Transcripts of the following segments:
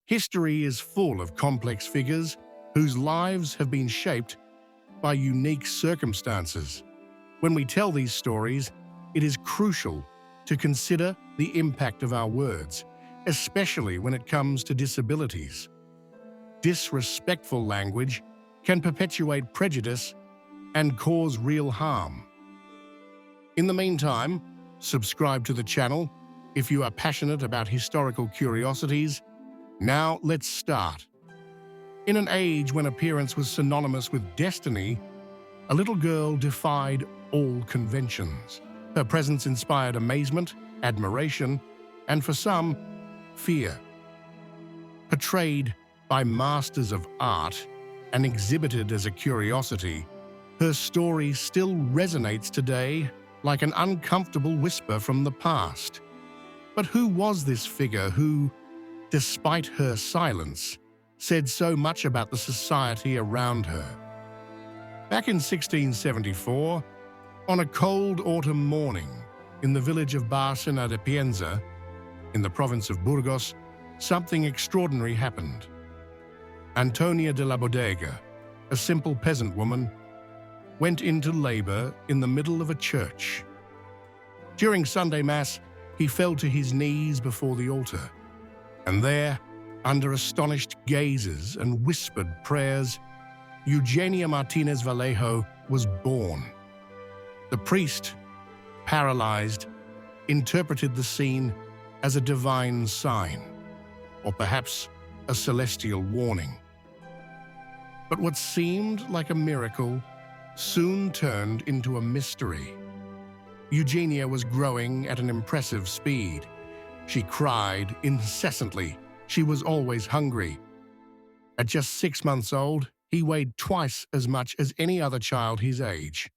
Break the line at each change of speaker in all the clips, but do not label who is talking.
History is full of complex figures whose lives have been shaped by unique circumstances. When we tell these stories, it is crucial to consider the impact of our words, especially when it comes to disabilities. Disrespectful language can perpetuate prejudice and cause real harm. In the meantime, subscribe to the channel if you are passionate about historical curiosities. Now let's start. In an age when appearance was synonymous with destiny, a little girl defied all conventions. Her presence inspired amazement, admiration, and for some, fear. Portrayed by masters of art and exhibited as a curiosity, her story still resonates today like an uncomfortable whisper from the past. But who was this figure who, despite her silence, said so much about the society around her? Back in 1674, on a cold autumn morning in the village of Bárcena de Pienza, in the province of Burgos, something extraordinary happened. Antonia de la Bodega, a simple peasant woman, went into labor in the middle of a church. During Sunday Mass, he fell to his knees before the altar, and there, under astonished gazes and whispered prayers, Eugenia Martinez Vallejo was born. The priest, paralyzed, interpreted the scene as a divine sign, or perhaps a celestial warning. But what seemed like a miracle soon turned into a mystery. Eugenia was growing at an impressive speed. She cried incessantly. She was always hungry. At just 6 months old, he weighed twice as much as any other child his age.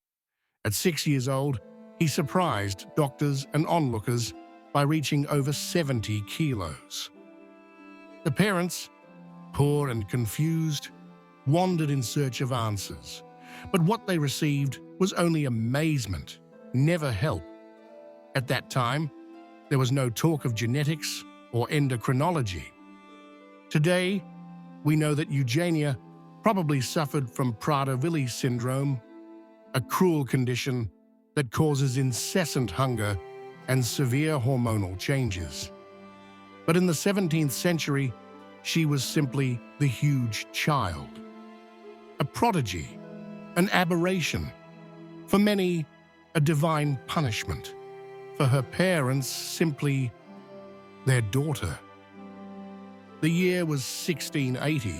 At 6 years old, he surprised doctors and onlookers by reaching over 70 kilos. The parents, poor and confused, wandered in search of answers. But what they received was only amazement, never help. At that time, there was no talk of genetics or endocrinology. Today, we know that Eugenia probably suffered from Prader-Willi syndrome, a cruel condition that causes incessant hunger and severe hormonal changes. But in the 17th century, she was simply the huge child. A prodigy, an aberration. For many, a divine punishment. For her parents, simply their daughter. The year was 1680.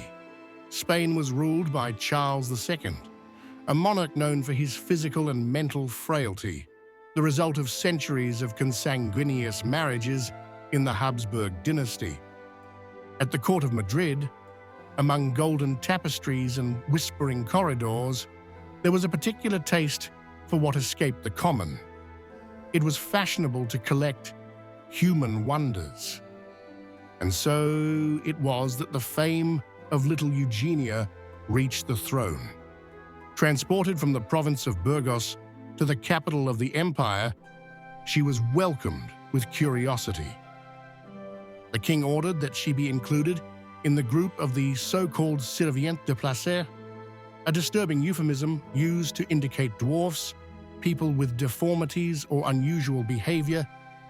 Spain was ruled by Charles II, a monarch known for his physical and mental frailty, the result of centuries of consanguineous marriages in the Habsburg dynasty. At the court of Madrid, among golden tapestries and whispering corridors, there was a particular taste for what escaped the common. It was fashionable to collect human wonders. And so it was that the fame of little Eugenia reached the throne. Transported from the province of Burgos to the capital of the empire, she was welcomed with curiosity. The king ordered that she be included in the group of the so-called servientes de placer, a disturbing euphemism used to indicate dwarfs, people with deformities or unusual behavior,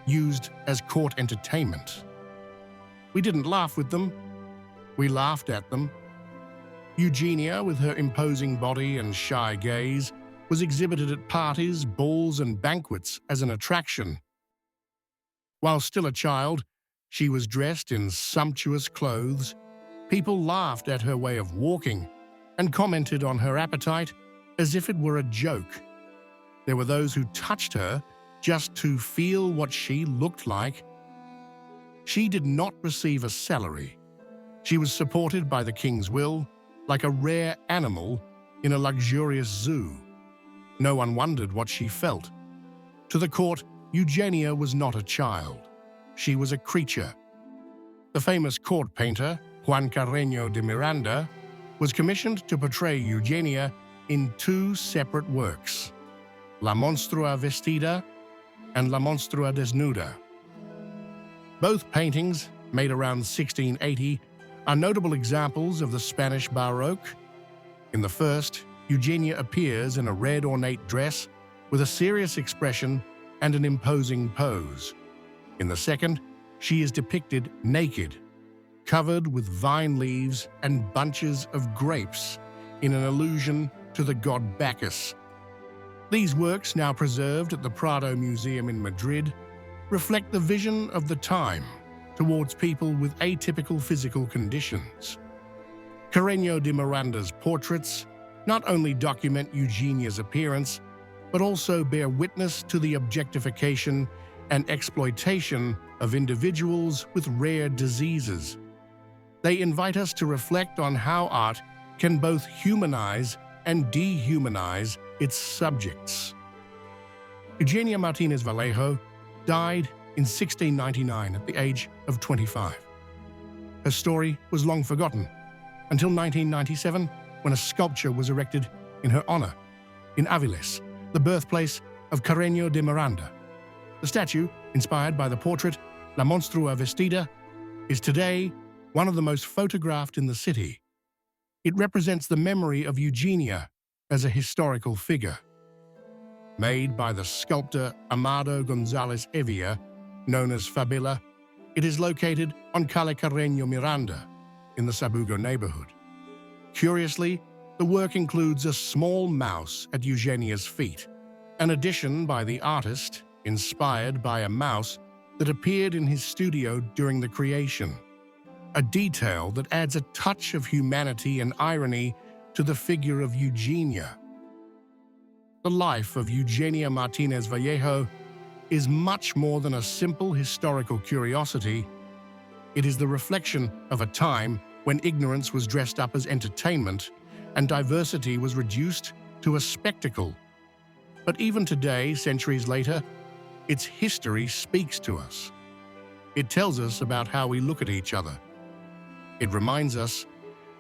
used as court entertainment. We didn't laugh with them, we laughed at them. Eugenia, with her imposing body and shy gaze, was exhibited at parties, balls, and banquets as an attraction. While still a child, she was dressed in sumptuous clothes. People laughed at her way of walking and commented on her appetite as if it were a joke. There were those who touched her just to feel what she looked like. She did not receive a salary. She was supported by the king's will, like a rare animal in a luxurious zoo. No one wondered what she felt. To the court, Eugenia was not a child. She was a creature. The famous court painter, Juan Carreño de Miranda, was commissioned to portray Eugenia in 2 separate works, La Monstrua Vestida and La Monstrua Desnuda. Both paintings, made around 1680, are notable examples of the Spanish Baroque. In the first, Eugenia appears in a red ornate dress with a serious expression and an imposing pose. In the second, she is depicted naked, covered with vine leaves and bunches of grapes, in an allusion to the god Bacchus. These works, now preserved at the Prado Museum in Madrid, reflect the vision of the time towards people with atypical physical conditions. Carreño de Miranda's portraits not only document Eugenia's appearance, but also bear witness to the objectification and exploitation of individuals with rare diseases. They invite us to reflect on how art can both humanize and dehumanize its subjects. Eugenia Martinez Vallejo died in 1699 at the age of 25. Her story was long forgotten until 1997, when a sculpture was erected in her honor in Avilés, the birthplace of Carreño de Miranda. The statue, inspired by the portrait La Monstrua Vestida, is today one of the most photographed in the city. It represents the memory of Eugenia as a historical figure. Made by the sculptor Amado González Evia, known as Fabila, it is located on Calle Carreño Miranda in the Sabugo neighborhood. Curiously, the work includes a small mouse at Eugenia's feet, an addition by the artist inspired by a mouse that appeared in his studio during the creation, a detail that adds a touch of humanity and irony to the figure of Eugenia. The life of Eugenia Martinez Vallejo is much more than a simple historical curiosity. It is the reflection of a time when ignorance was dressed up as entertainment and diversity was reduced to a spectacle. But even today, centuries later, its history speaks to us. It tells us about how we look at each other. It reminds us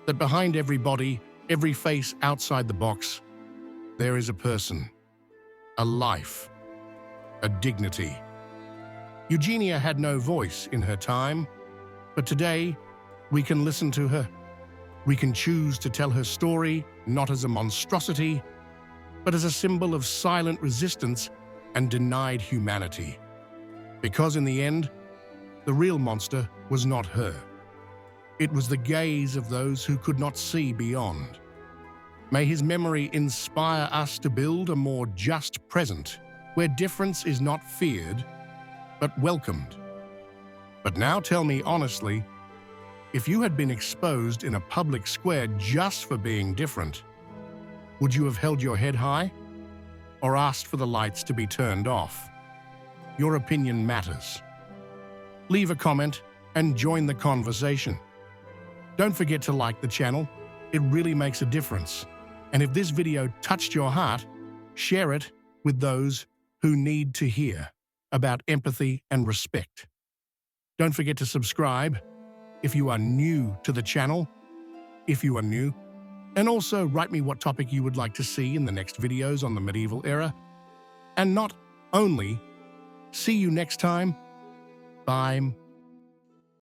that behind every body, every face outside the box, there is a person, a life, a dignity. Eugenia had no voice in her time, but today we can listen to her. We can choose to tell her story not as a monstrosity, but as a symbol of silent resistance and denied humanity. Because in the end, the real monster was not her. It was the gaze of those who could not see beyond. May his memory inspire us to build a more just present, where difference is not feared, but welcomed. But now tell me honestly, if you had been exposed in a public square just for being different, would you have held your head high or asked for the lights to be turned off? Your opinion matters. Leave a comment and join the conversation. Don't forget to like the channel. It really makes a difference. And if this video touched your heart, share it with those who need to hear about empathy and respect. Don't forget to subscribe if you are new to the channel, and also write me what topic you would like to see in the next videos on the medieval era. And not only, see you next time. Bye.